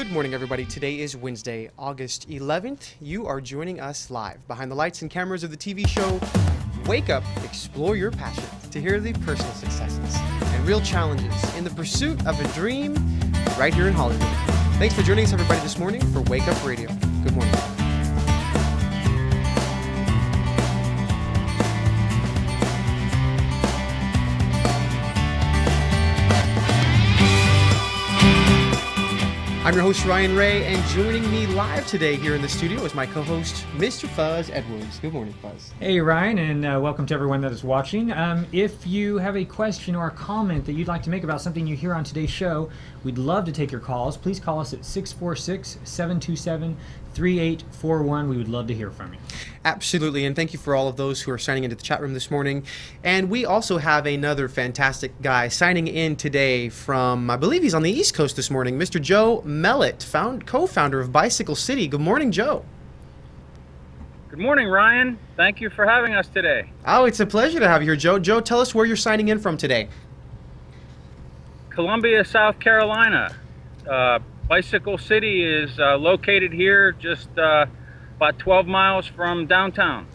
Good morning, everybody. Today is Wednesday, August 11th. You are joining us live behind the lights and cameras of the TV show Wake Up, Explore Your Passion to hear the personal successes and real challenges in the pursuit of a dream right here in Hollywood. Thanks for joining us, everybody, this morning for Wake Up Radio. Good morning. I'm your host, Ryan Ray, and joining me live today here in the studio is my co-host, Mr. Fuzz Edwards. Good morning, Fuzz. Hey, Ryan, and welcome to everyone that is watching. If you have a question or a comment that you'd like to make about something you hear on today's show, we'd love to take your calls. Please call us at 646-727-3841. We would love to hear from you. Absolutely, and thank you for all of those who are signing into the chat room this morning. And we also have another fantastic guy signing in today from, I believe he's on the East Coast this morning, Mr. Joe Mellett, co-founder of Bicycle City. Good morning, Joe. Good morning, Ryan. Thank you for having us today. Oh, it's a pleasure to have you here, Joe. Joe, tell us where you're signing in from today. Columbia, South Carolina. Bicycle City is located here just about 12 miles from downtown.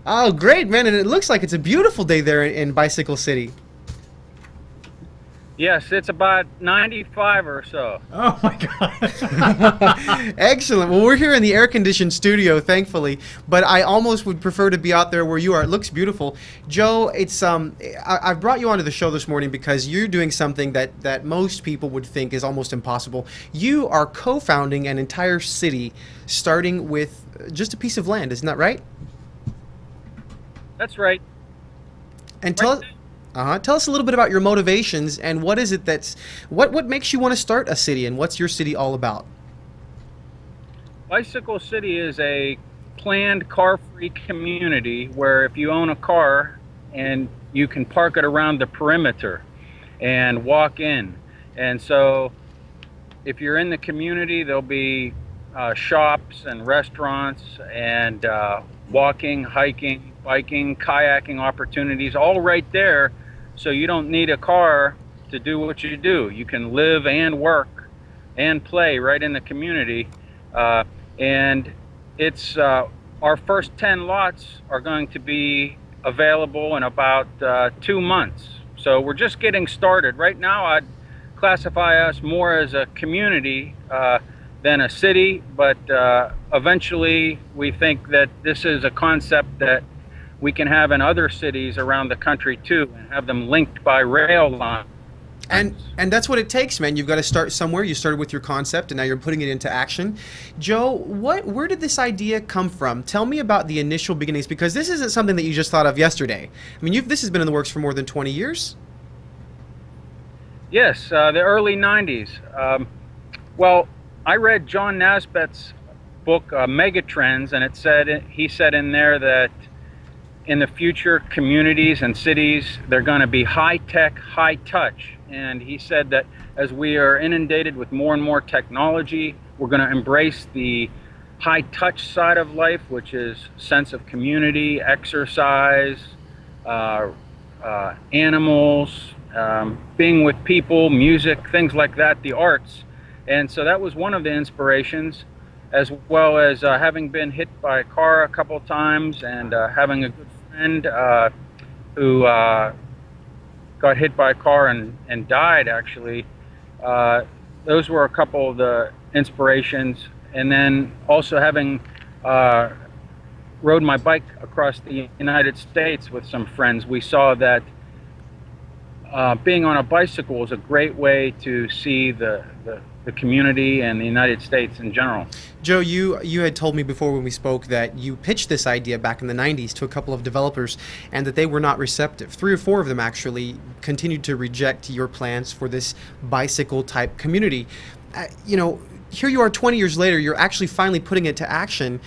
Oh, great, man. And it looks like it's a beautiful day there in Bicycle City. Yes, it's about 95 or so. Oh, my God. Excellent. Well, we're here in the air-conditioned studio, thankfully, but I almost would prefer to be out there where you are. It looks beautiful. Joe, it's I've brought you onto the show this morning because you're doing something that most people would think is almost impossible. You are co-founding an entire city starting with just a piece of land. Isn't that right? That's right. And tell us a little bit about your motivations and what is it what makes you want to start a city and what's your city all about? Bicycle City is a planned car-free community where if you own a car and you can park it around the perimeter and walk in. And so if you're in the community, there'll be shops and restaurants and walking, hiking, biking, kayaking opportunities all right there. So you don't need a car to do what you do. You can live and work and play right in the community. And it's our first 10 lots are going to be available in about 2 months. So we're just getting started. Right now I'd classify us more as a community than a city, but eventually we think that this is a concept that we can have in other cities around the country too, and have them linked by rail line. And that's what it takes, man. You've got to start somewhere. You started with your concept, and now you're putting it into action. Joe, where did this idea come from? Tell me about the initial beginnings, because this isn't something that you just thought of yesterday. I mean, this has been in the works for more than 20 years. Yes, the early 90s. Well, I read John Naisbitt's book, Megatrends, and he said in there that in the future, communities and cities, they're going to be high-tech, high-touch. And he said that as we are inundated with more and more technology, we're going to embrace the high-touch side of life, which is sense of community, exercise, animals, being with people, music, things like that, the arts. And so that was one of the inspirations, as well as having been hit by a car a couple times and having a good friend who got hit by a car and died, actually. Those were a couple of the inspirations. And then also having rode my bike across the United States with some friends, we saw that being on a bicycle is a great way to see the community and the United States in general. Joe, you had told me before when we spoke that you pitched this idea back in the 90s to a couple of developers and that they were not receptive. 3 or 4 of them actually continued to reject your plans for this bicycle type community. You know, here you are 20 years later, you're actually finally putting it to action.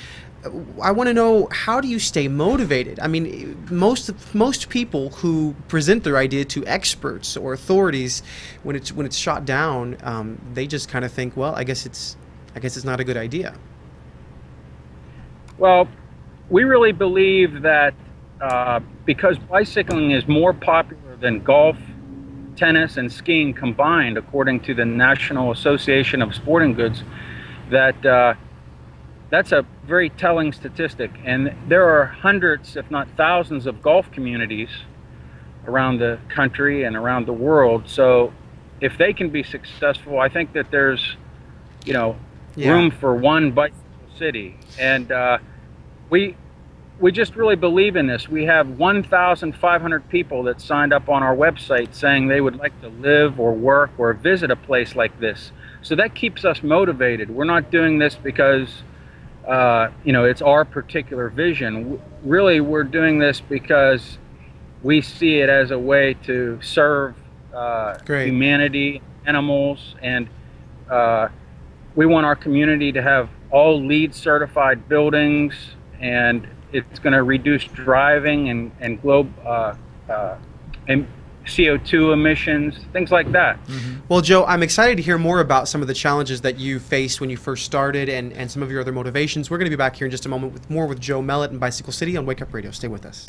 I want to know, how do you stay motivated? I mean, most people who present their idea to experts or authorities, when it's shot down, they just kind of think, well, I guess it's not a good idea. Well, we really believe that because bicycling is more popular than golf, tennis, and skiing combined, according to the National Association of Sporting Goods, that that's a very telling statistic. And there are hundreds, if not thousands, of golf communities around the country and around the world. So if they can be successful, I think that there's, you know, room for one bicycle city. And we just really believe in this. We have 1,500 people that signed up on our website saying they would like to live or work or visit a place like this. So that keeps us motivated. We're not doing this because you know, it's our particular vision. Really, we're doing this because we see it as a way to serve humanity, animals, and we want our community to have all LEED certified buildings, and it's going to reduce driving and CO2 emissions, things like that. Mm-hmm. Well, Joe, I'm excited to hear more about some of the challenges that you faced when you first started and some of your other motivations. We're going to be back here in just a moment with more with Joe Mellett and Bicycle City on Wake Up Radio. Stay with us.